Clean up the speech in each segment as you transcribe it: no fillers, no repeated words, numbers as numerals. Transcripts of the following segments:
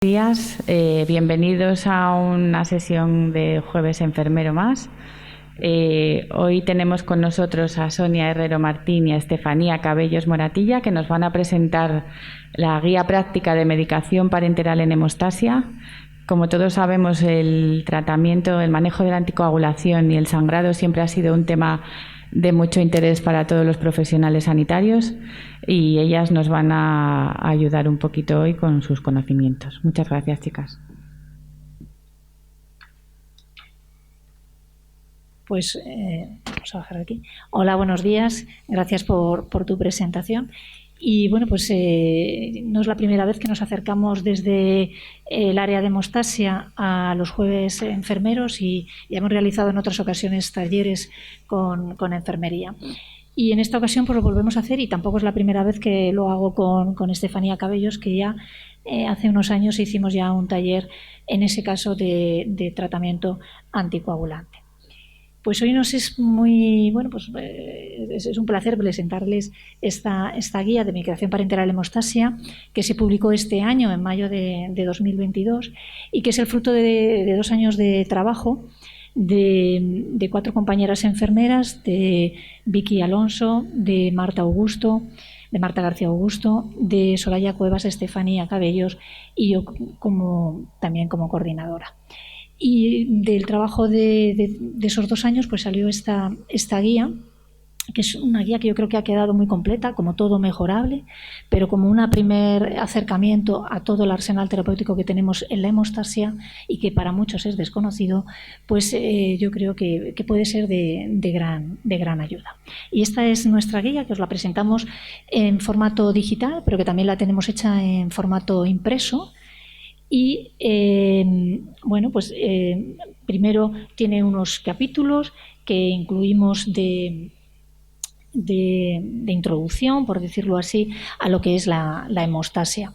Días, bienvenidos a una sesión de Jueves Enfermero más. Hoy tenemos con nosotros a Sonia Herrero Martín y a Estefanía Cabellos Moratilla, que nos van a presentar la guía práctica de medicación parenteral en hemostasia. Como todos sabemos, el tratamiento, el manejo de la anticoagulación y el sangrado siempre ha sido un tema de mucho interés para todos los profesionales sanitarios y ellas nos van a ayudar un poquito hoy con sus conocimientos. Muchas gracias, chicas. Pues vamos a bajar aquí. Hola, buenos días. Gracias por tu presentación. Y bueno, pues no es la primera vez que nos acercamos desde el área de hemostasia a los Jueves Enfermeros y ya hemos realizado en otras ocasiones talleres con enfermería. Y en esta ocasión pues lo volvemos a hacer y tampoco es la primera vez que lo hago con Estefanía Cabellos, que ya hace unos años hicimos ya un taller, en ese caso de tratamiento anticoagulante. Pues hoy nos es muy bueno, pues es un placer presentarles esta guía de medicación parenteral hemostasia que se publicó este año, en mayo de 2022, y que es el fruto de 2 años de trabajo de 4 compañeras enfermeras, de Vicky Alonso, de Marta García Augusto, de Soraya Cuevas, Estefanía Cabellos y yo también como coordinadora. Y del trabajo de esos 2 años pues salió esta guía, que es una guía que yo creo que ha quedado muy completa, como todo mejorable, pero como un primer acercamiento a todo el arsenal terapéutico que tenemos en la hemostasia y que para muchos es desconocido, pues yo creo que puede ser de gran ayuda. Y esta es nuestra guía, que os la presentamos en formato digital, pero que también la tenemos hecha en formato impreso. Y bueno, pues primero tiene unos capítulos que incluimos de introducción, por decirlo así, a lo que es la hemostasia.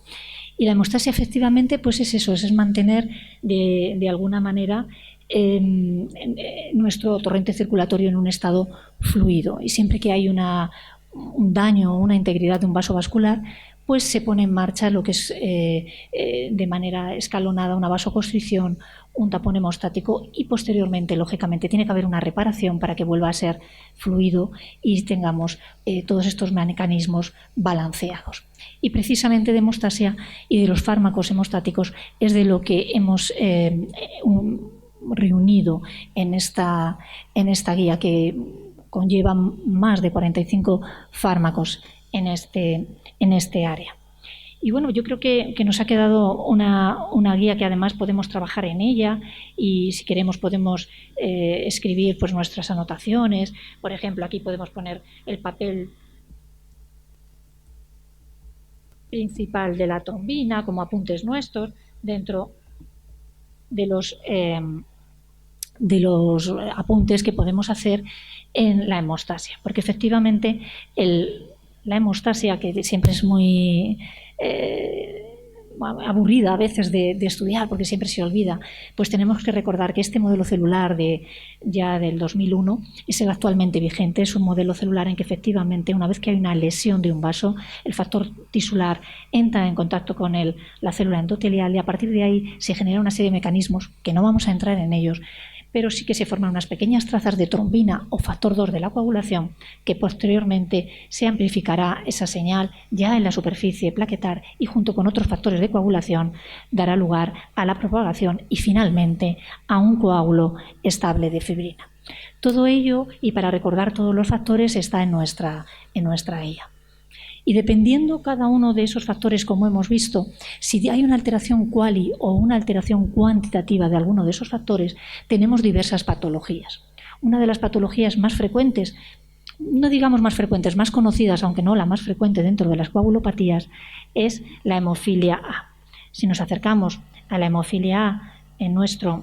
Y la hemostasia efectivamente pues es eso, es mantener de alguna manera nuestro torrente circulatorio en un estado fluido. Y siempre que hay un daño o una integridad de un vaso vascular, pues se pone en marcha lo que es de manera escalonada una vasoconstricción, un tapón hemostático y posteriormente, lógicamente, tiene que haber una reparación para que vuelva a ser fluido y tengamos todos estos mecanismos balanceados. Y precisamente de hemostasia y de los fármacos hemostáticos es de lo que hemos reunido en esta guía, que conlleva más de 45 fármacos en este área. Y bueno, yo creo que nos ha quedado una guía que además podemos trabajar en ella y si queremos podemos escribir pues nuestras anotaciones. Por ejemplo, aquí podemos poner el papel principal de la trombina como apuntes nuestros dentro de los apuntes que podemos hacer en la hemostasia, porque efectivamente la hemostasia, que siempre es muy aburrida a veces de estudiar porque siempre se olvida, pues tenemos que recordar que este modelo celular ya del 2001 es el actualmente vigente. Es un modelo celular en que efectivamente una vez que hay una lesión de un vaso, el factor tisular entra en contacto con la célula endotelial y a partir de ahí se genera una serie de mecanismos que no vamos a entrar en ellos, pero sí que se forman unas pequeñas trazas de trombina o factor 2 de la coagulación que posteriormente se amplificará esa señal ya en la superficie plaquetar y junto con otros factores de coagulación dará lugar a la propagación y finalmente a un coágulo estable de fibrina. Todo ello, y para recordar todos los factores, está en nuestra guía. Y dependiendo cada uno de esos factores, como hemos visto, si hay una alteración quali o una alteración cuantitativa de alguno de esos factores, tenemos diversas patologías. Una de las patologías más frecuentes, no digamos más frecuentes, más conocidas, aunque no la más frecuente dentro de las coagulopatías, es la hemofilia A. Si nos acercamos a la hemofilia A en nuestra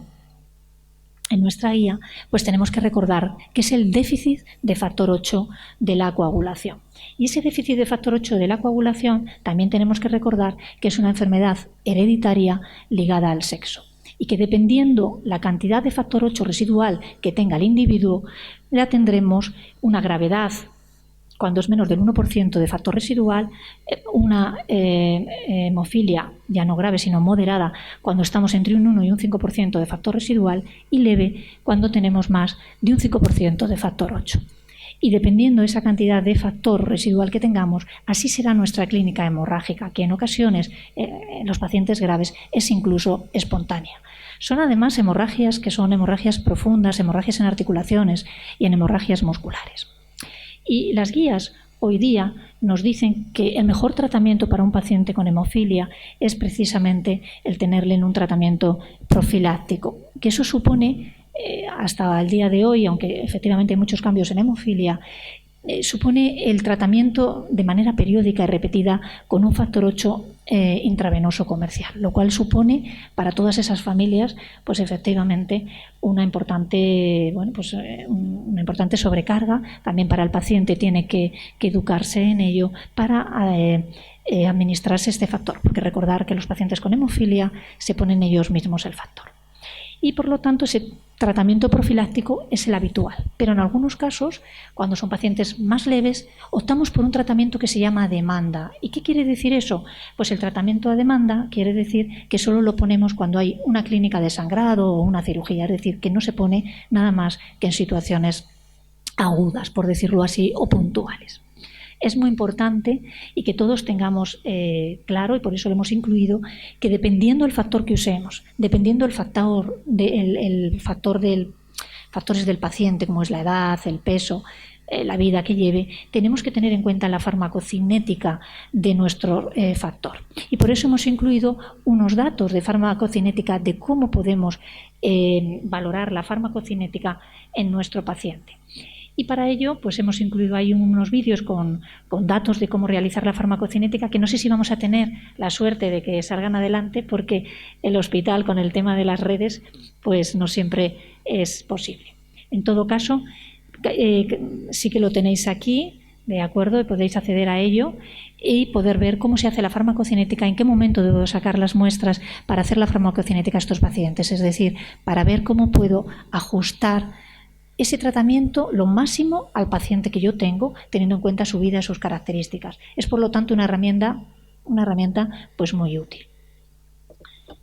guía, pues tenemos que recordar que es el déficit de factor 8 de la coagulación. Y ese déficit de factor 8 de la coagulación también tenemos que recordar que es una enfermedad hereditaria ligada al sexo y que dependiendo la cantidad de factor 8 residual que tenga el individuo, la tendremos una gravedad cuando es menos del 1% de factor residual, una hemofilia ya no grave sino moderada cuando estamos entre un 1 y un 5% de factor residual, y leve cuando tenemos más de un 5% de factor 8. Y dependiendo de esa cantidad de factor residual que tengamos, así será nuestra clínica hemorrágica, que en ocasiones en los pacientes graves es incluso espontánea. Son además hemorragias que son hemorragias profundas, hemorragias en articulaciones y en hemorragias musculares. Y las guías hoy día nos dicen que el mejor tratamiento para un paciente con hemofilia es precisamente el tenerle en un tratamiento profiláctico, que eso supone, hasta el día de hoy, aunque efectivamente hay muchos cambios en hemofilia, supone el tratamiento de manera periódica y repetida con un factor 8 intravenoso comercial, lo cual supone para todas esas familias pues efectivamente una importante sobrecarga. También para el paciente tiene que educarse en ello para administrarse este factor, porque recordar que los pacientes con hemofilia se ponen ellos mismos el factor. Y por lo tanto ese tratamiento profiláctico es el habitual, pero en algunos casos, cuando son pacientes más leves, optamos por un tratamiento que se llama a demanda. ¿Y qué quiere decir eso? Pues el tratamiento a demanda quiere decir que solo lo ponemos cuando hay una clínica de sangrado o una cirugía, es decir, que no se pone nada más que en situaciones agudas, por decirlo así, o puntuales. Es muy importante y que todos tengamos claro, y por eso lo hemos incluido, que dependiendo del factor que usemos, dependiendo del factores del paciente, como es la edad, el peso, la vida que lleve, tenemos que tener en cuenta la farmacocinética de nuestro factor. Y por eso hemos incluido unos datos de farmacocinética de cómo podemos valorar la farmacocinética en nuestro paciente. Y para ello pues hemos incluido ahí unos vídeos con datos de cómo realizar la farmacocinética, que no sé si vamos a tener la suerte de que salgan adelante, porque el hospital con el tema de las redes pues no siempre es posible. En todo caso, sí que lo tenéis aquí, ¿de acuerdo? Y podéis acceder a ello y poder ver cómo se hace la farmacocinética, en qué momento debo sacar las muestras para hacer la farmacocinética a estos pacientes, es decir, para ver cómo puedo ajustar ese tratamiento lo máximo al paciente que yo tengo, teniendo en cuenta su vida y sus características. Es, por lo tanto, una herramienta pues muy útil.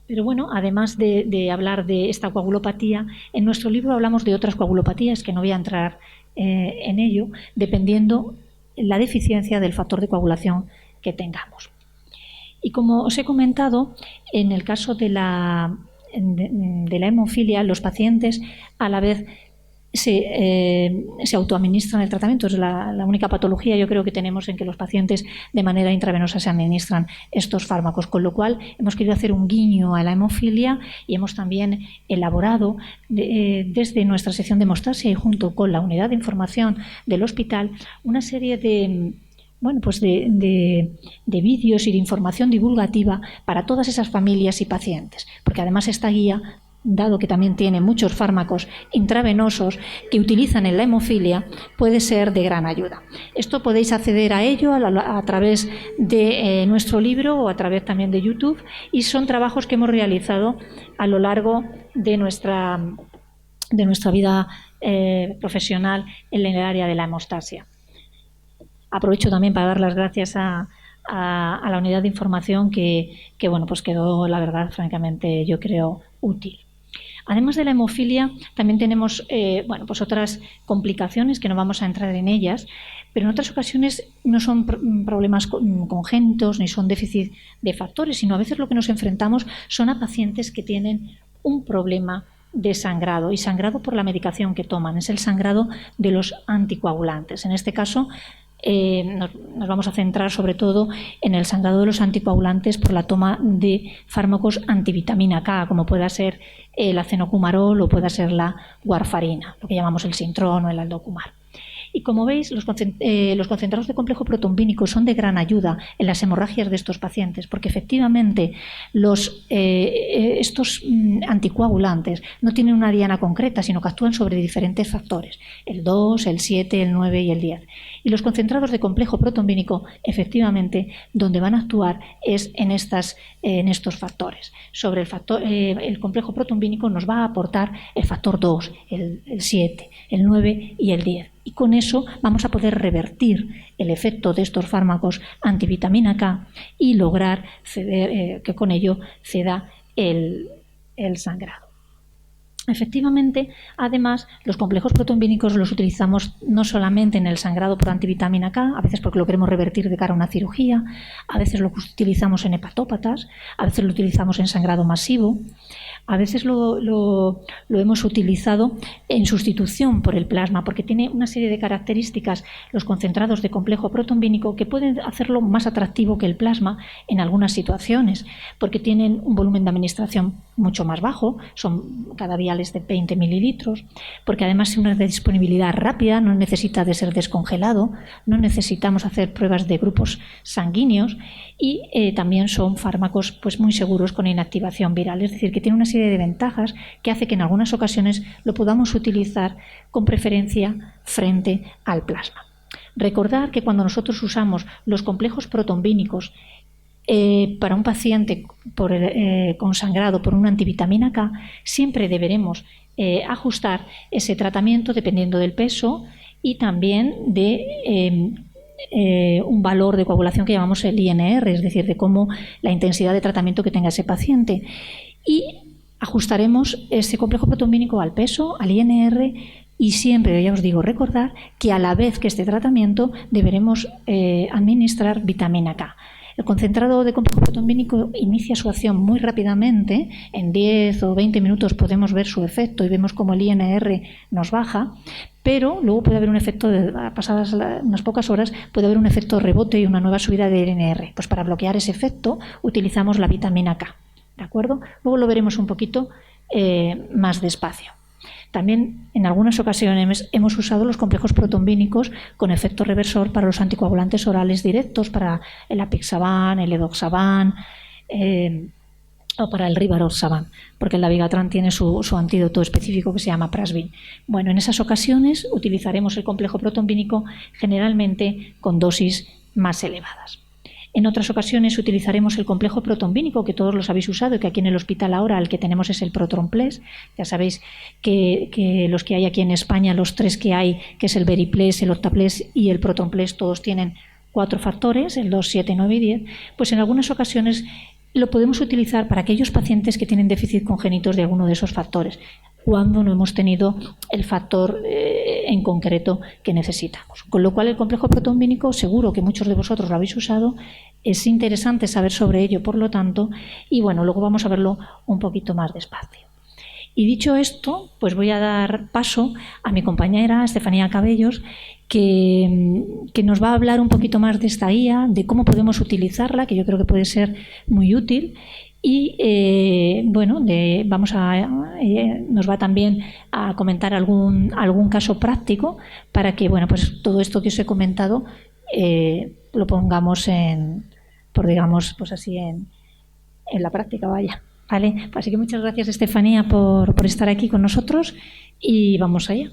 Pero bueno, además de hablar de esta coagulopatía, en nuestro libro hablamos de otras coagulopatías, que no voy a entrar en ello, dependiendo la deficiencia del factor de coagulación que tengamos. Y como os he comentado, en el caso de la hemofilia, los pacientes a la vez se autoadministran el tratamiento. Es la única patología, yo creo, que tenemos en que los pacientes de manera intravenosa se administran estos fármacos, con lo cual hemos querido hacer un guiño a la hemofilia y hemos también elaborado desde nuestra sección de hemostasia y junto con la unidad de información del hospital una serie de vídeos y de información divulgativa para todas esas familias y pacientes, porque además esta guía, dado que también tiene muchos fármacos intravenosos que utilizan en la hemofilia, puede ser de gran ayuda. Esto podéis acceder a ello a través de nuestro libro o a través también de YouTube, y son trabajos que hemos realizado a lo largo de nuestra vida profesional en el área de la hemostasia. Aprovecho también para dar las gracias a la unidad de información que pues quedó, la verdad, francamente, yo creo, útil. Además de la hemofilia, también tenemos pues otras complicaciones que no vamos a entrar en ellas, pero en otras ocasiones no son problemas congénitos ni son déficit de factores, sino a veces lo que nos enfrentamos son a pacientes que tienen un problema de sangrado, y sangrado por la medicación que toman. Es el sangrado de los anticoagulantes. En este caso, nos vamos a centrar sobre todo en el sangrado de los anticoagulantes por la toma de fármacos antivitamina K, como pueda ser el acenocumarol o pueda ser la warfarina, lo que llamamos el Sintron o el Aldocumar. Y como veis, los concentrados de complejo protombínico son de gran ayuda en las hemorragias de estos pacientes, porque efectivamente estos anticoagulantes no tienen una diana concreta, sino que actúan sobre diferentes factores, el 2, el 7, el 9 y el 10. Y los concentrados de complejo protombínico, efectivamente, donde van a actuar es en estos factores. Sobre el complejo protombínico nos va a aportar el factor 2, el 7, el 9 y el 10. Y con eso vamos a poder revertir el efecto de estos fármacos antivitamina K y lograr que con ello ceda el sangrado. Efectivamente, además, los complejos protombínicos los utilizamos no solamente en el sangrado por antivitamina K, a veces porque lo queremos revertir de cara a una cirugía, a veces lo utilizamos en hepatópatas, a veces lo utilizamos en sangrado masivo, a veces lo hemos utilizado en sustitución por el plasma, porque tiene una serie de características los concentrados de complejo protombínico que pueden hacerlo más atractivo que el plasma en algunas situaciones, porque tienen un volumen de administración mucho más bajo, son cada viales de 20 mililitros, porque además es una disponibilidad rápida, no necesita de ser descongelado, no necesitamos hacer pruebas de grupos sanguíneos y también son fármacos pues, muy seguros con inactivación viral, es decir, que tiene una serie de ventajas que hace que en algunas ocasiones lo podamos utilizar con preferencia frente al plasma. Recordar que cuando nosotros usamos los complejos protombínicos para un paciente consangrado por una antivitamina K, siempre deberemos ajustar ese tratamiento dependiendo del peso y también de un valor de coagulación que llamamos el INR, es decir, de cómo la intensidad de tratamiento que tenga ese paciente. Y ajustaremos ese complejo protombínico al peso, al INR y siempre, ya os digo, recordar que a la vez que este tratamiento deberemos administrar vitamina K. El concentrado de complejo protombínico inicia su acción muy rápidamente, en 10 o 20 minutos podemos ver su efecto y vemos cómo el INR nos baja, pero luego puede haber un efecto, pasadas unas pocas horas, puede haber un efecto rebote y una nueva subida de INR. Pues para bloquear ese efecto utilizamos la vitamina K, ¿de acuerdo? Luego lo veremos un poquito más despacio. También en algunas ocasiones hemos usado los complejos protombínicos con efecto reversor para los anticoagulantes orales directos, para el apixaban, el edoxaban o para el rivaroxaban, porque el dabigatran tiene su antídoto específico que se llama Prasvin. Bueno, en esas ocasiones utilizaremos el complejo protombínico generalmente con dosis más elevadas. En otras ocasiones utilizaremos el complejo protombínico, que todos los habéis usado y que aquí en el hospital ahora el que tenemos es el Protromples. Ya sabéis que los que hay aquí en España, los 3 que hay, que es el Veriples, el Ortaples y el Protromples, todos tienen 4 factores, el 2, 7, 9 y 10. Pues en algunas ocasiones lo podemos utilizar para aquellos pacientes que tienen déficit congénitos de alguno de esos factores, cuando no hemos tenido el factor en concreto que necesitamos. Con lo cual el complejo protombínico, seguro que muchos de vosotros lo habéis usado, es interesante saber sobre ello, por lo tanto, y bueno, luego vamos a verlo un poquito más despacio. Y dicho esto, pues voy a dar paso a mi compañera Estefanía Cabellos, que nos va a hablar un poquito más de esta guía, de cómo podemos utilizarla, que yo creo que puede ser muy útil. Y bueno, nos va también a comentar algún caso práctico para que bueno, pues todo esto que os he comentado lo pongamos digamos, pues así en la práctica, vaya. ¿Vale? Así que muchas gracias, Estefanía, por estar aquí con nosotros y vamos allá.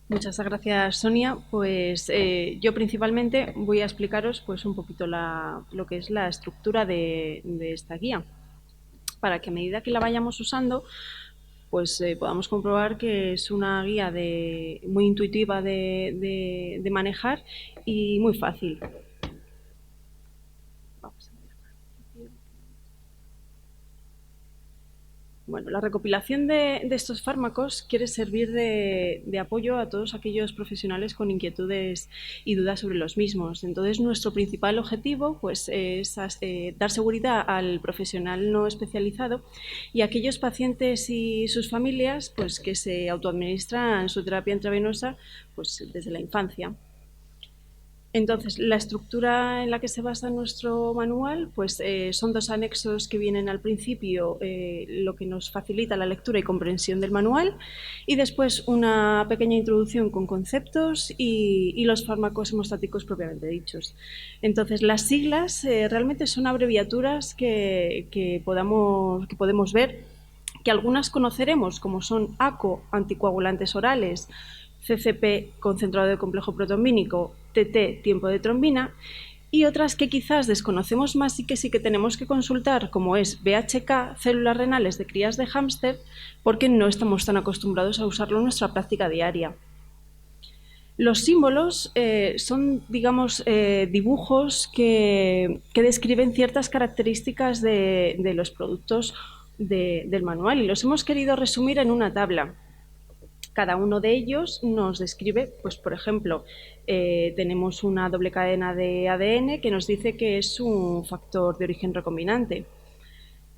Muchas gracias, Sonia. Pues yo principalmente voy a explicaros pues un poquito lo que es la estructura de esta guía, para que a medida que la vayamos usando pues podamos comprobar que es una guía muy intuitiva de manejar y muy fácil. Bueno, la recopilación de estos fármacos quiere servir de apoyo a todos aquellos profesionales con inquietudes y dudas sobre los mismos. Entonces, nuestro principal objetivo pues, es dar seguridad al profesional no especializado y a aquellos pacientes y sus familias pues, que se autoadministran su terapia intravenosa pues, desde la infancia. Entonces, la estructura en la que se basa nuestro manual pues, son 2 anexos que vienen al principio, lo que nos facilita la lectura y comprensión del manual, y después una pequeña introducción con conceptos y los fármacos hemostáticos propiamente dichos. Entonces, las siglas realmente son abreviaturas que podemos ver, que algunas conoceremos, como son ACO, anticoagulantes orales, CCP, concentrado de complejo protomínico, TT, tiempo de trombina, y otras que quizás desconocemos más y que sí que tenemos que consultar, como es BHK, células renales de crías de hámster, porque no estamos tan acostumbrados a usarlo en nuestra práctica diaria. Los símbolos son, digamos, dibujos que describen ciertas características de los productos del manual y los hemos querido resumir en una tabla. Cada uno de ellos nos describe, pues por ejemplo, tenemos una doble cadena de ADN que nos dice que es un factor de origen recombinante.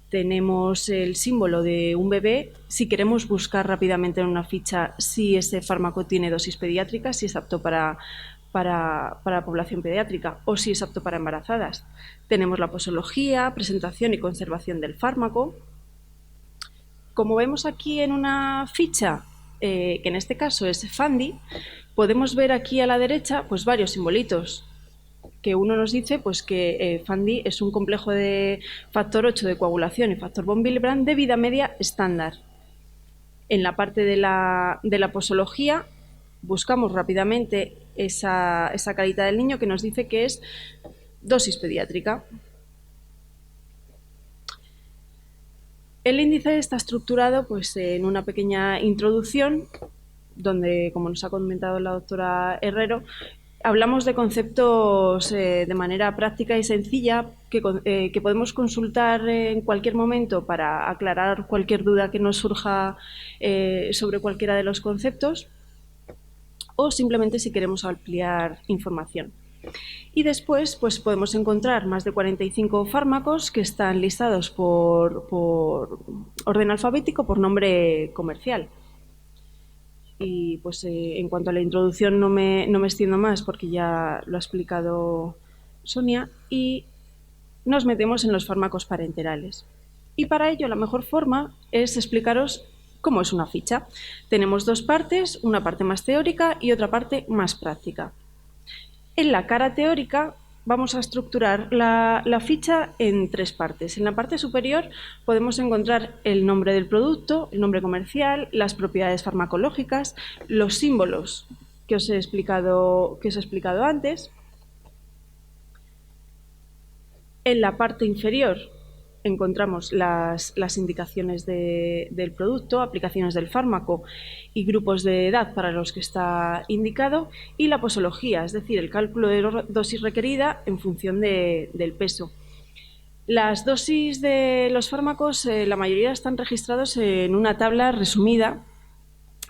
Tenemos el símbolo de un bebé, si queremos buscar rápidamente en una ficha si ese fármaco tiene dosis pediátrica, si es apto para población pediátrica o si es apto para embarazadas. Tenemos la posología, presentación y conservación del fármaco. Como vemos aquí en una ficha, que en este caso es FANDI, podemos ver aquí a la derecha pues varios simbolitos, que uno nos dice pues que FANDI es un complejo de factor 8 de coagulación y factor von Willebrand de vida media estándar. En la parte de la posología buscamos rápidamente esa carita del niño que nos dice que es dosis pediátrica. El índice está estructurado pues, en una pequeña introducción donde, como nos ha comentado la doctora Herrero, hablamos de conceptos de manera práctica y sencilla que podemos consultar en cualquier momento para aclarar cualquier duda que nos surja sobre cualquiera de los conceptos o simplemente si queremos ampliar información. Y después pues, podemos encontrar más de 45 fármacos que están listados por orden alfabético por nombre comercial. Y pues en cuanto a la introducción no me extiendo más porque ya lo ha explicado Sonia y nos metemos en los fármacos parenterales. Y para ello la mejor forma es explicaros cómo es una ficha. Tenemos 2 partes, una parte más teórica y otra parte más práctica. En la cara teórica vamos a estructurar la ficha en 3 partes. En la parte superior podemos encontrar el nombre del producto, el nombre comercial, las propiedades farmacológicas, los símbolos que os he explicado antes. En la parte inferior encontramos las indicaciones del producto, aplicaciones del fármaco y grupos de edad para los que está indicado y la posología, es decir, el cálculo de dosis requerida en función del peso. Las dosis de los fármacos, la mayoría están registrados en una tabla resumida,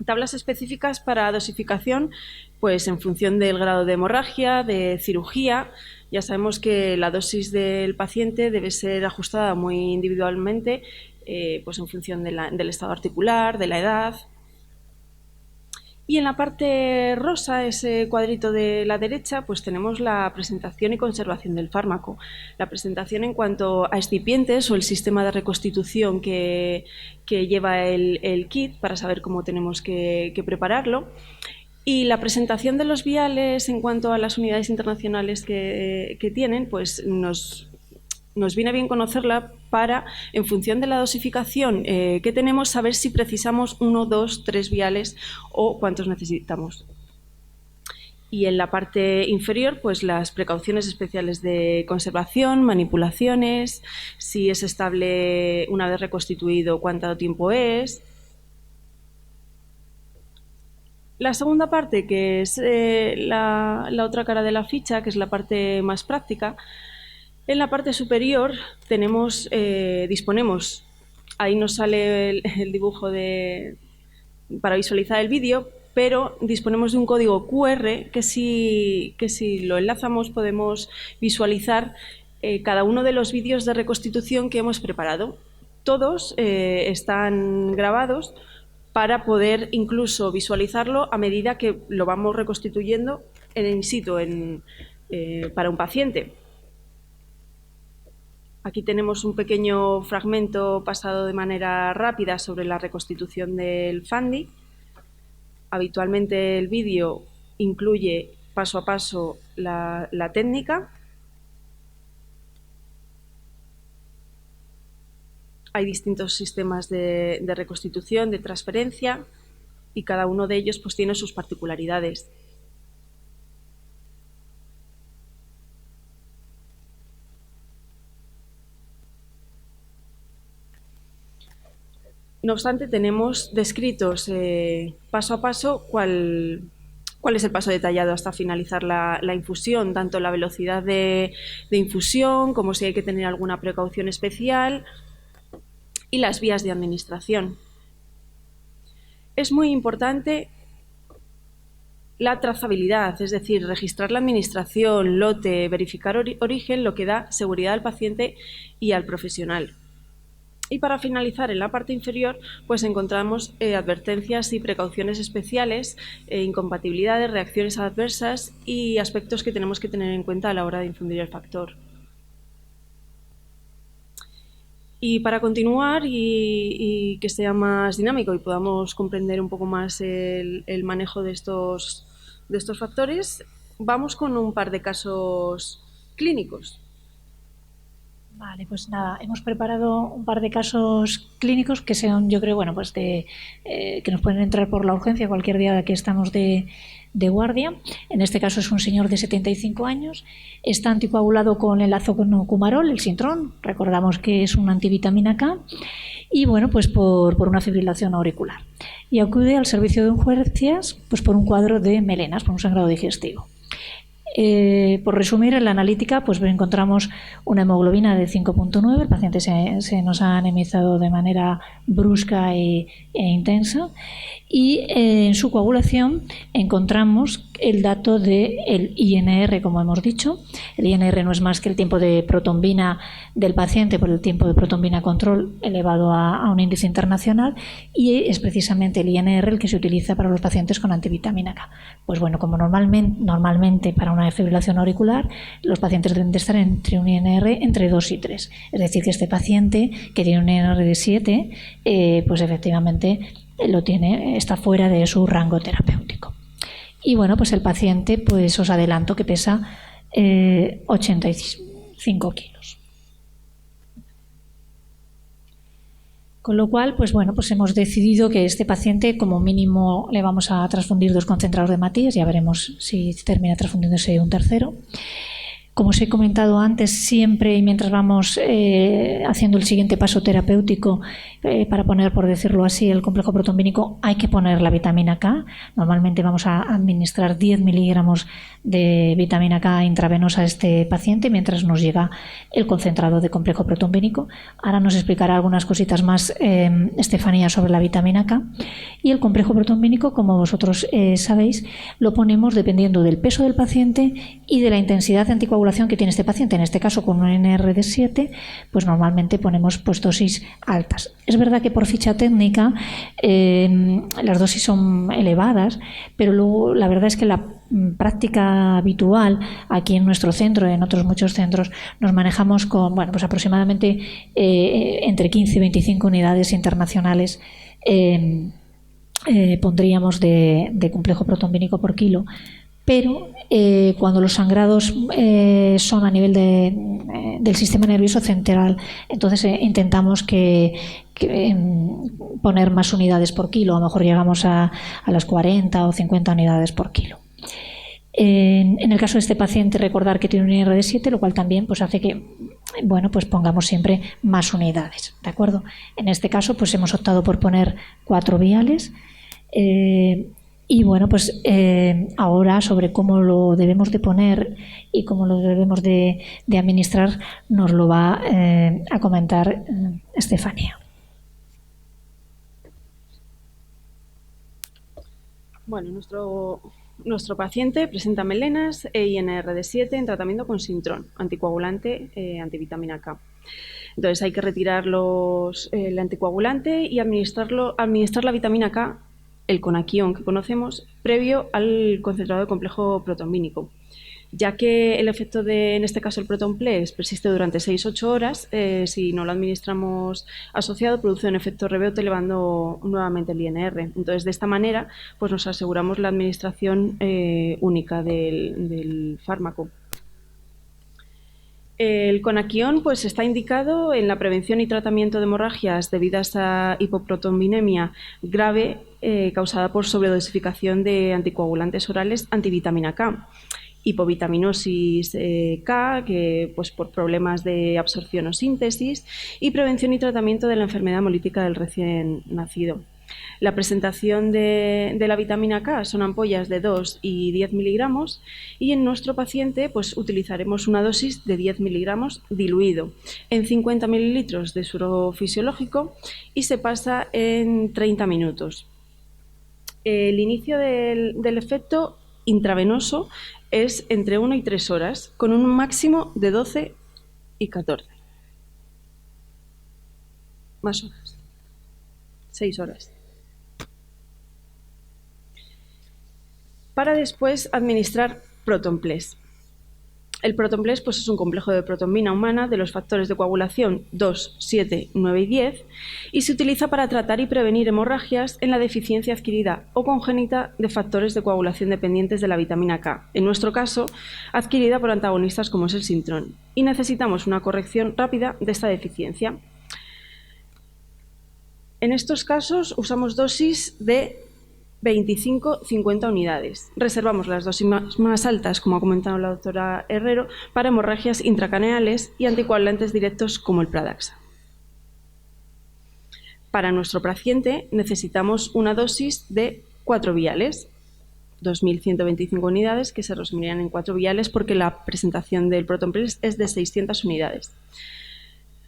tablas específicas para dosificación, pues en función del grado de hemorragia, de cirugía. Ya sabemos que la dosis del paciente debe ser ajustada muy individualmente, pues en función del estado articular, de la edad. Y en la parte rosa, ese cuadrito de la derecha, pues tenemos la presentación y conservación del fármaco. La presentación en cuanto a excipientes o el sistema de reconstitución que lleva el kit para saber cómo tenemos que prepararlo. Y la presentación de los viales en cuanto a las unidades internacionales que tienen, pues nos viene bien conocerla para, en función de la dosificación que tenemos, saber si precisamos 1, 2, 3 viales o cuántos necesitamos. Y en la parte inferior, pues las precauciones especiales de conservación, manipulaciones, si es estable una vez reconstituido, cuánto tiempo es. La segunda parte, que es la otra cara de la ficha, que es la parte más práctica, en la parte superior disponemos, ahí nos sale el dibujo para visualizar el vídeo, pero disponemos de un código QR que si lo enlazamos podemos visualizar cada uno de los vídeos de reconstitución que hemos preparado. Todos están grabados para poder incluso visualizarlo a medida que lo vamos reconstituyendo in situ en para un paciente. Aquí tenemos un pequeño fragmento pasado de manera rápida sobre la reconstitución del FANDI. Habitualmente el vídeo incluye paso a paso la técnica. Hay distintos sistemas de reconstitución, de transferencia, y cada uno de ellos pues tiene sus particularidades. No obstante, tenemos descritos paso a paso cuál es el paso detallado hasta finalizar la infusión, tanto la velocidad de infusión como si hay que tener alguna precaución especial y las vías de administración. Es muy importante la trazabilidad, es decir, registrar la administración, lote, verificar origen, lo que da seguridad al paciente y al profesional. Y para finalizar, en la parte inferior, pues encontramos advertencias y precauciones especiales, incompatibilidades, reacciones adversas y aspectos que tenemos que tener en cuenta a la hora de infundir el factor. Y para continuar y que sea más dinámico y podamos comprender un poco más el manejo de estos factores, vamos con un par de casos clínicos. Vale, pues nada, hemos preparado un par de casos clínicos que son, yo creo, bueno, pues que nos pueden entrar por la urgencia cualquier día que estamos de guardia. En este caso es un señor de 75 años, está anticoagulado con el azocumarol, el Sintrón, recordamos que es una antivitamina K, y bueno, pues por una fibrilación auricular. Y acude al servicio de urgencias pues por un cuadro de melenas, por un sangrado digestivo. Por resumir, en la analítica pues encontramos una hemoglobina de 5.9, el paciente se nos ha anemizado de manera brusca e intensa, y en su coagulación encontramos el dato del INR, como hemos dicho. El INR no es más que el tiempo de protombina del paciente por el tiempo de protombina control elevado a un índice internacional, y es precisamente el INR el que se utiliza para los pacientes con antivitamina K. Pues bueno, como normalmente para una fibrilación auricular los pacientes deben de estar entre un INR entre 2 y 3. Es decir, que este paciente que tiene un INR de 7, pues efectivamente está fuera de su rango terapéutico. Y bueno, pues el paciente, pues os adelanto que pesa 85 kilos. Con lo cual, pues bueno, pues hemos decidido que este paciente como mínimo le vamos a transfundir 2 concentrados de Matías, ya veremos si termina transfundiéndose un tercero. Como os he comentado antes, siempre y mientras vamos haciendo el siguiente paso terapéutico para poner, por decirlo así, el complejo protombínico, hay que poner la vitamina K. Normalmente vamos a administrar 10 miligramos de vitamina K intravenosa a este paciente mientras nos llega el concentrado de complejo protombínico. Ahora nos explicará algunas cositas más Estefanía sobre la vitamina K. Y el complejo protombínico, como vosotros sabéis, lo ponemos dependiendo del peso del paciente y de la intensidad de anticoagulación que tiene este paciente. En este caso, con un NR de 7, pues normalmente ponemos pues dosis altas. Es verdad que por ficha técnica las dosis son elevadas, pero luego la verdad es que la práctica habitual aquí en nuestro centro, en otros muchos centros, nos manejamos con pues aproximadamente entre 15 y 25 unidades internacionales pondríamos de complejo protombínico por kilo. Pero cuando los sangrados son a nivel del sistema nervioso central, entonces intentamos poner más unidades por kilo. A lo mejor llegamos a las 40 o 50 unidades por kilo. En el caso de este paciente, recordar que tiene un IR de 7, lo cual también pues hace que pues pongamos siempre más unidades, ¿de acuerdo? En este caso pues hemos optado por poner 4 viales. Y bueno, pues ahora sobre cómo lo debemos de poner y cómo lo debemos de administrar nos lo va a comentar Estefanía. Bueno, nuestro paciente presenta melenas e INR de 7 en tratamiento con Sintrón, anticoagulante, antivitamina K. Entonces hay que retirar el anticoagulante y administrar la vitamina K, el conaquión que conocemos, previo al concentrado de complejo protombínico. ya que el efecto en este caso el Protonplex, persiste durante 6-8 horas, si no lo administramos asociado, produce un efecto rebote elevando nuevamente el INR. Entonces, de esta manera, pues nos aseguramos la administración única del fármaco. El Conaquion pues, está indicado en la prevención y tratamiento de hemorragias debidas a hipoprotonvinemia grave causada por sobredosificación de anticoagulantes orales antivitamina K, hipovitaminosis K, que pues, por problemas de absorción o síntesis, y prevención y tratamiento de la enfermedad hemolítica del recién nacido. La presentación de la vitamina K son ampollas de 2 y 10 miligramos y en nuestro paciente pues, utilizaremos una dosis de 10 miligramos diluido en 50 mililitros de suero fisiológico y se pasa en 30 minutos. El inicio del efecto intravenoso es entre 1 y 3 horas, con un máximo de 12 y 14. Más horas. 6 horas. Para después administrar Protonplex. El Protonplex pues, es un complejo de protonvina humana de los factores de coagulación 2, 7, 9 y 10 y se utiliza para tratar y prevenir hemorragias en la deficiencia adquirida o congénita de factores de coagulación dependientes de la vitamina K, en nuestro caso adquirida por antagonistas como es el Sintron, y necesitamos una corrección rápida de esta deficiencia. En estos casos usamos dosis de 25-50 unidades. Reservamos las dosis más altas, como ha comentado la doctora Herrero, para hemorragias intracaneales y anticoagulantes directos como el Pradaxa. Para nuestro paciente necesitamos una dosis de 4 viales, 2.125 unidades, que se resumirían en 4 viales porque la presentación del Protonplex es de 600 unidades.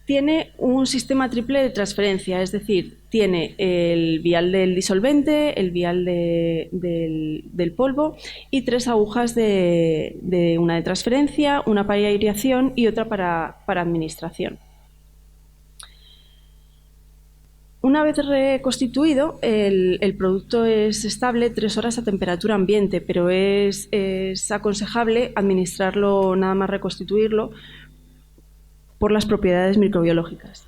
Tiene un sistema triple de transferencia, es decir, tiene el vial del disolvente, el vial del polvo y 3 agujas de una de transferencia, una para aireación y otra para administración. Una vez reconstituido, el producto es estable 3 horas a temperatura ambiente, pero es aconsejable administrarlo nada más reconstituirlo por las propiedades microbiológicas.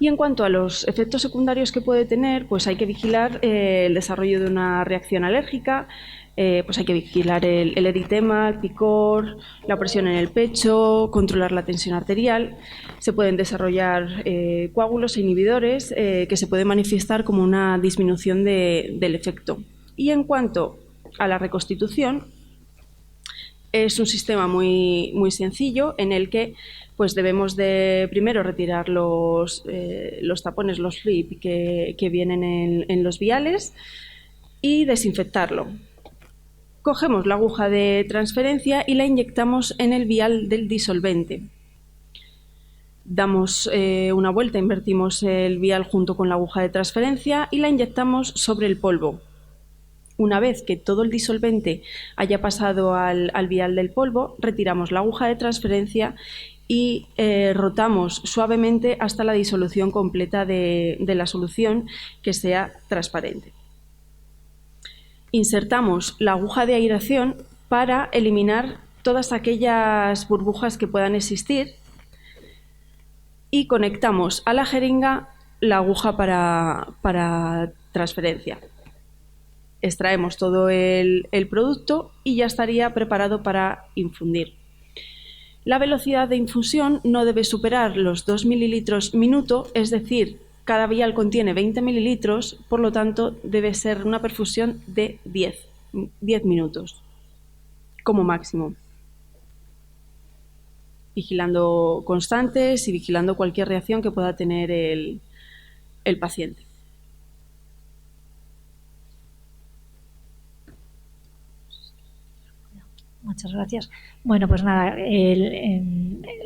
Y en cuanto a los efectos secundarios que puede tener, pues hay que vigilar el desarrollo de una reacción alérgica, pues hay que vigilar el eritema, el picor, la presión en el pecho, controlar la tensión arterial. Se pueden desarrollar coágulos e inhibidores que se pueden manifestar como una disminución del efecto. Y en cuanto a la reconstitución, es un sistema muy sencillo en el que pues debemos de primero retirar los tapones, los flip que vienen en los viales y desinfectarlo. Cogemos la aguja de transferencia y la inyectamos en el vial del disolvente. Damos una vuelta, invertimos el vial junto con la aguja de transferencia y la inyectamos sobre el polvo. Una vez que todo el disolvente haya pasado al vial del polvo, retiramos la aguja de transferencia y rotamos suavemente hasta la disolución completa de la solución que sea transparente. Insertamos la aguja de aireación para eliminar todas aquellas burbujas que puedan existir y conectamos a la jeringa la aguja para transferencia. Extraemos todo el producto y ya estaría preparado para infundir. La velocidad de infusión no debe superar los 2 mililitros minuto, es decir, cada vial contiene 20 mililitros, por lo tanto debe ser una perfusión de 10 minutos como máximo. Vigilando constantes y vigilando cualquier reacción que pueda tener el paciente. Muchas gracias. Bueno, pues nada,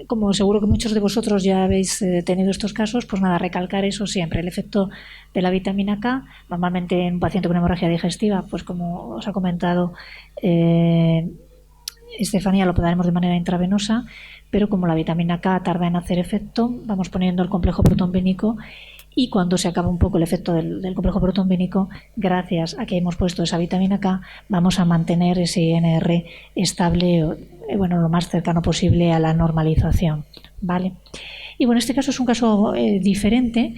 como seguro que muchos de vosotros ya habéis tenido estos casos, pues nada, recalcar eso siempre, el efecto de la vitamina K, normalmente en un paciente con hemorragia digestiva, pues como os ha comentado Estefanía, lo daremos de manera intravenosa, pero como la vitamina K tarda en hacer efecto, vamos poniendo el complejo protonvénico y cuando se acaba un poco el efecto del complejo protombénico, gracias a que hemos puesto esa vitamina K, vamos a mantener ese INR estable, lo más cercano posible a la normalización, ¿vale? Y bueno, este caso es un caso diferente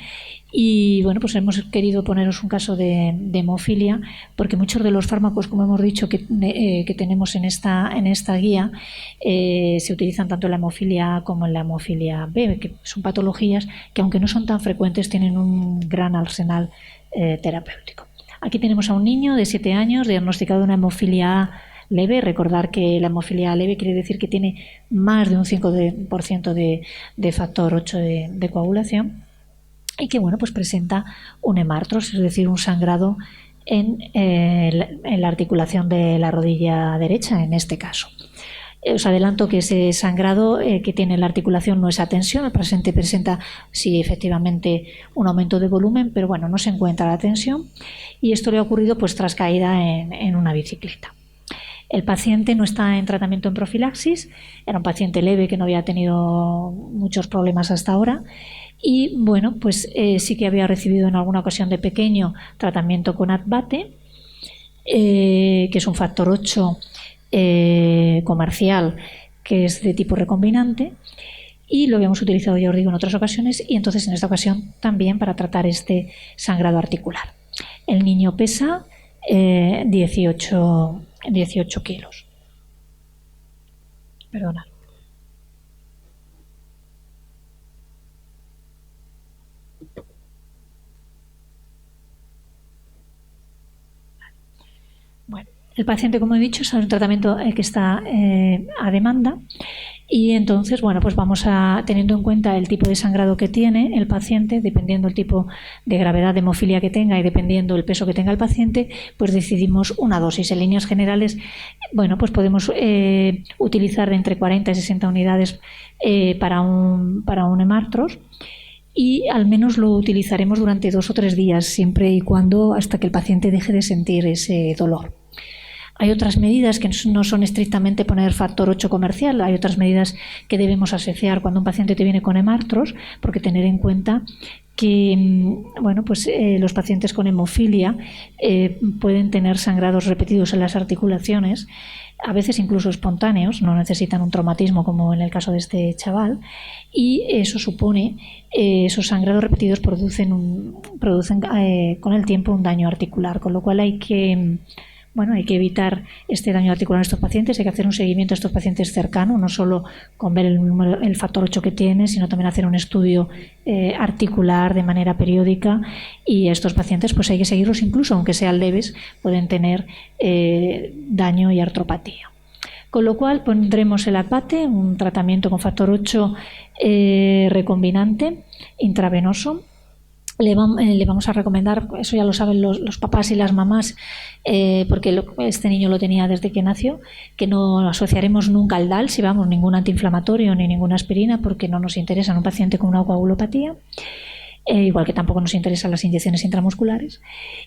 y bueno, pues hemos querido poneros un caso de hemofilia porque muchos de los fármacos, como hemos dicho, que tenemos en esta guía se utilizan tanto en la hemofilia A como en la hemofilia B, que son patologías que, aunque no son tan frecuentes, tienen un gran arsenal terapéutico. Aquí tenemos a un niño de 7 años diagnosticado de una hemofilia A leve. Recordar que la hemofilia leve quiere decir que tiene más de un 5% de factor 8 de coagulación y que bueno, pues presenta un hemartros, es decir, un sangrado en la articulación de la rodilla derecha en este caso. Os adelanto que ese sangrado que tiene la articulación no es a tensión, el paciente presenta sí efectivamente un aumento de volumen, pero bueno, no se encuentra la tensión y esto le ha ocurrido pues tras caída en una bicicleta. El paciente no está en tratamiento en profilaxis, era un paciente leve que no había tenido muchos problemas hasta ahora y bueno, pues sí que había recibido en alguna ocasión de pequeño tratamiento con Advate, que es un factor 8 comercial que es de tipo recombinante y lo habíamos utilizado, ya os digo, en otras ocasiones y entonces en esta ocasión también para tratar este sangrado articular. El niño pesa 18 kilos. Perdona. Bueno, el paciente, como he dicho, es un tratamiento que está a demanda y entonces, bueno, pues vamos a, teniendo en cuenta el tipo de sangrado que tiene el paciente, dependiendo el tipo de gravedad de hemofilia que tenga y dependiendo el peso que tenga el paciente, pues decidimos una dosis. En líneas generales, bueno, pues podemos utilizar de entre 40 y 60 unidades para un hemartros y al menos lo utilizaremos durante 2 o 3 días, siempre y cuando hasta que el paciente deje de sentir ese dolor. Hay otras medidas que no son estrictamente poner factor 8 comercial, hay otras medidas que debemos asociar cuando un paciente te viene con hemartros, porque tener en cuenta que bueno, pues, los pacientes con hemofilia pueden tener sangrados repetidos en las articulaciones, a veces incluso espontáneos, no necesitan un traumatismo como en el caso de este chaval, y eso supone, esos sangrados repetidos producen con el tiempo un daño articular, con lo cual hay que evitar este daño articular en estos pacientes, hay que hacer un seguimiento a estos pacientes cercano, no solo con ver el factor 8 que tiene, sino también hacer un estudio articular de manera periódica y estos pacientes pues hay que seguirlos incluso, aunque sean leves, pueden tener daño y artropatía. Con lo cual pondremos el Advate, un tratamiento con factor 8 recombinante intravenoso. Le vamos a recomendar, eso ya lo saben los papás y las mamás, porque este niño lo tenía desde que nació, que no asociaremos nunca al DAL, si vamos, ningún antiinflamatorio ni ninguna aspirina, porque no nos interesa en un paciente con una coagulopatía. Igual que tampoco nos interesan las inyecciones intramusculares.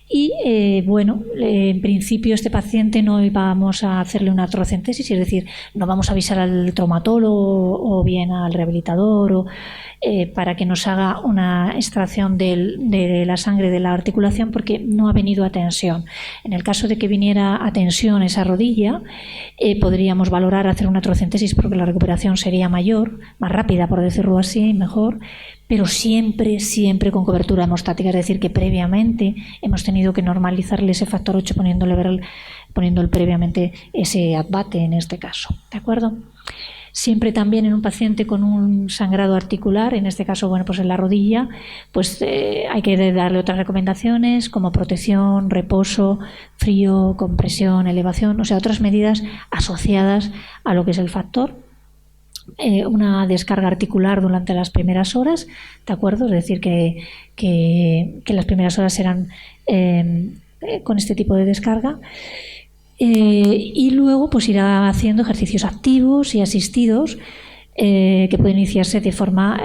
Y en principio este paciente no vamos a hacerle una artrocentesis, es decir, no vamos a avisar al traumatólogo o bien al rehabilitador para que nos haga una extracción de la sangre de la articulación porque no ha venido a tensión. En el caso de que viniera a tensión esa rodilla, podríamos valorar hacer una artrocentesis porque la recuperación sería mayor, más rápida por decirlo así, mejor, pero siempre con cobertura hemostática, es decir, que previamente hemos tenido que normalizarle ese factor 8 poniéndole previamente ese Advate en este caso, ¿de acuerdo? Siempre también en un paciente con un sangrado articular, en este caso, pues en la rodilla, pues hay que darle otras recomendaciones como protección, reposo, frío, compresión, elevación, o sea, otras medidas asociadas a lo que es el factor. Una descarga articular durante las primeras horas, ¿de acuerdo? Es decir, que las primeras horas serán con este tipo de descarga. Y luego pues irá haciendo ejercicios activos y asistidos que pueden iniciarse de forma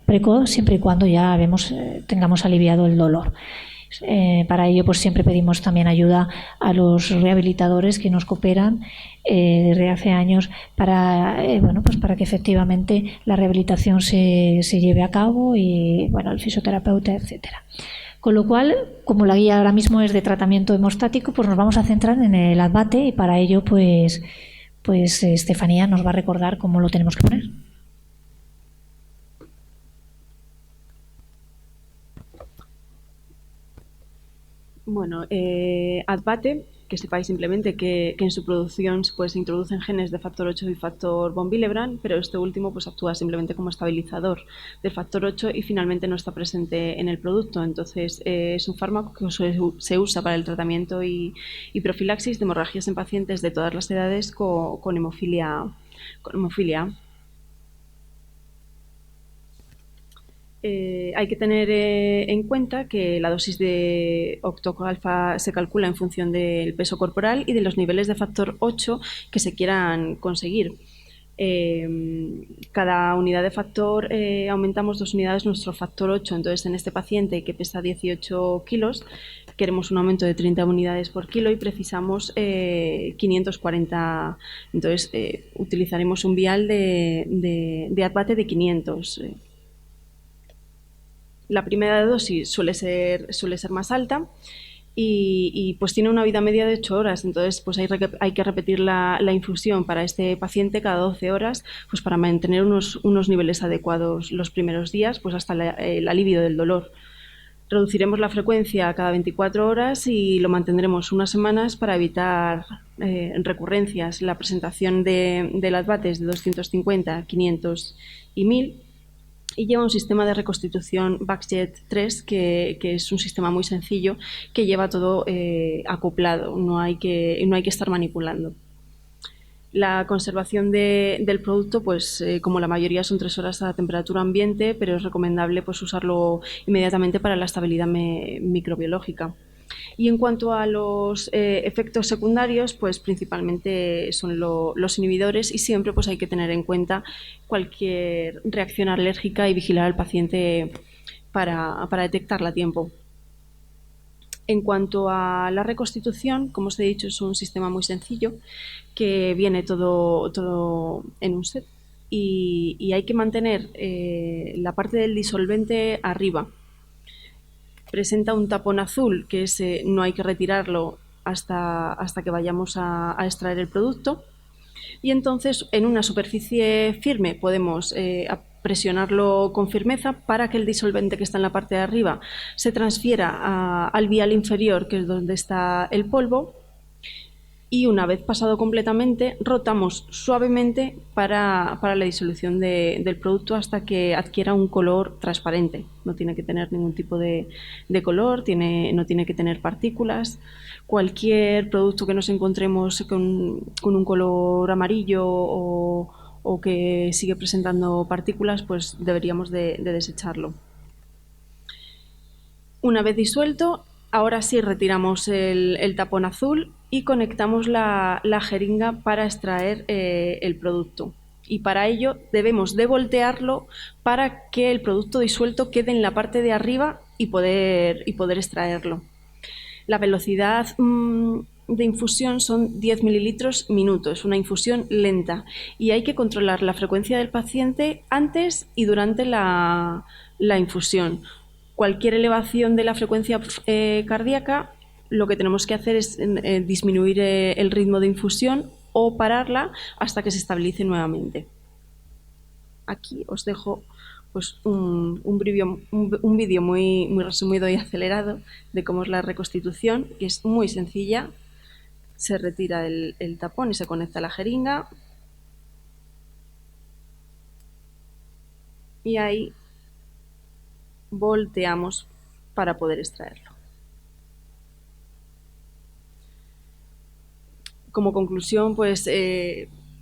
precoz siempre y cuando ya tengamos aliviado el dolor. Para ello, pues siempre pedimos también ayuda a los rehabilitadores que nos cooperan desde hace años para, bueno, pues para que efectivamente la rehabilitación se lleve a cabo y, bueno, el fisioterapeuta, etcétera. Con lo cual, como la guía ahora mismo es de tratamiento hemostático, pues nos vamos a centrar en el ADVATE y para ello, pues Estefanía nos va a recordar cómo lo tenemos que poner. Bueno, ADVATE, que sepáis simplemente que en su producción pues, se introducen genes de factor 8 y factor von Willebrand, pero este último pues, actúa simplemente como estabilizador del factor 8 y finalmente no está presente en el producto. Entonces, es un fármaco que se usa para el tratamiento y profilaxis de hemorragias en pacientes de todas las edades con hemofilia. Hay que tener en cuenta que la dosis de octoalfa se calcula en función del peso corporal y de los niveles de factor 8 que se quieran conseguir. Cada unidad de factor aumentamos 2 unidades nuestro factor 8. Entonces, en este paciente que pesa 18 kilos, queremos un aumento de 30 unidades por kilo y precisamos 540. Entonces, utilizaremos un vial de ADVATE de 500. La primera dosis suele ser más alta y pues tiene una vida media de 8 horas. Entonces, pues hay que repetir la infusión para este paciente cada 12 horas, pues para mantener unos niveles adecuados los primeros días, pues hasta el alivio del dolor. Reduciremos la frecuencia cada 24 horas y lo mantendremos unas semanas para evitar recurrencias. La presentación del ADVATE es de 250, 500 y 1000. Y lleva un sistema de reconstitución Baxjet 3 que es un sistema muy sencillo que lleva todo acoplado, no hay que estar manipulando. La conservación del producto, pues como la mayoría son 3 horas a temperatura ambiente, pero es recomendable pues usarlo inmediatamente para la estabilidad microbiológica. Y en cuanto a los efectos secundarios, pues principalmente son los inhibidores y siempre pues hay que tener en cuenta cualquier reacción alérgica y vigilar al paciente para detectarla a tiempo. En cuanto a la reconstitución, como os he dicho, es un sistema muy sencillo que viene todo en un set y hay que mantener la parte del disolvente arriba. Presenta un tapón azul, que no hay que retirarlo hasta que vayamos a extraer el producto. Y entonces, en una superficie firme, podemos presionarlo con firmeza para que el disolvente que está en la parte de arriba se transfiera al vial inferior, que es donde está el polvo. Y una vez pasado completamente, rotamos suavemente para la disolución del producto hasta que adquiera un color transparente. No tiene que tener ningún tipo de color, no tiene que tener partículas. Cualquier producto que nos encontremos con un color amarillo o que sigue presentando partículas, pues deberíamos de desecharlo. Una vez disuelto, ahora sí retiramos el tapón azul y conectamos la jeringa para extraer el producto. Y para ello debemos de voltearlo para que el producto disuelto quede en la parte de arriba y poder extraerlo. La velocidad de infusión son 10 mililitros minuto, es una infusión lenta y hay que controlar la frecuencia del paciente antes y durante la infusión. Cualquier elevación de la frecuencia cardíaca, lo que tenemos que hacer es disminuir el ritmo de infusión o pararla hasta que se estabilice nuevamente. Aquí os dejo pues, un vídeo muy resumido y acelerado de cómo es la reconstitución, que es muy sencilla. Se retira el tapón y se conecta a la jeringa. Y ahí volteamos para poder extraerlo. Como conclusión, pues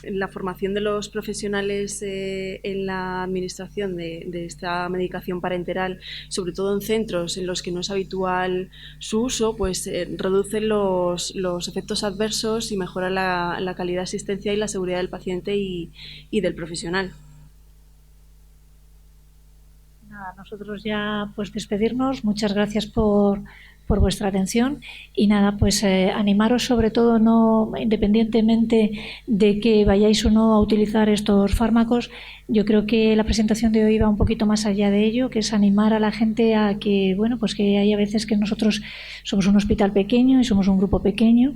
la formación de los profesionales en la administración de esta medicación parenteral, sobre todo en centros en los que no es habitual su uso, pues reduce los efectos adversos y mejora la calidad de asistencia y la seguridad del paciente y del profesional. Nada, nosotros ya pues despedirnos. Muchas gracias por vuestra atención y nada, pues animaros sobre todo, no independientemente de que vayáis o no a utilizar estos fármacos. Yo creo que la presentación de hoy va un poquito más allá de ello, que es animar a la gente a que, bueno, pues que hay a veces que nosotros somos un hospital pequeño y somos un grupo pequeño,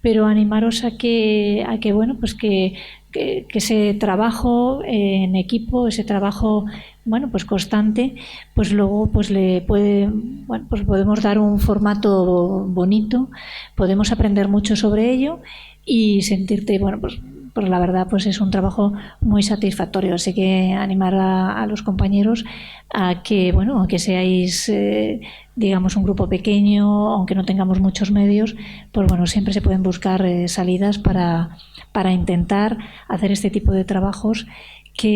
pero animaros a que bueno, pues que ese trabajo en equipo, ese trabajo, bueno, pues constante, pues luego pues le puede, bueno, pues podemos dar un formato bonito, podemos aprender mucho sobre ello y sentirte, bueno, pues la verdad pues es un trabajo muy satisfactorio. Así que animar a los compañeros a que, bueno, aunque seáis digamos un grupo pequeño, aunque no tengamos muchos medios, pues bueno, siempre se pueden buscar salidas para intentar hacer este tipo de trabajos que